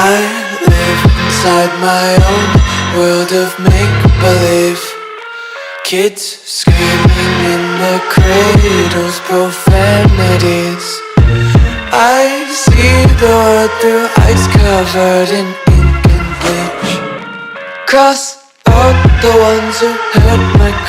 I live inside my own world of make-believe. Kids screaming in their cradles, profanities. I see the world through eyes covered in ink and bleach. Cross out the ones who heard my cry.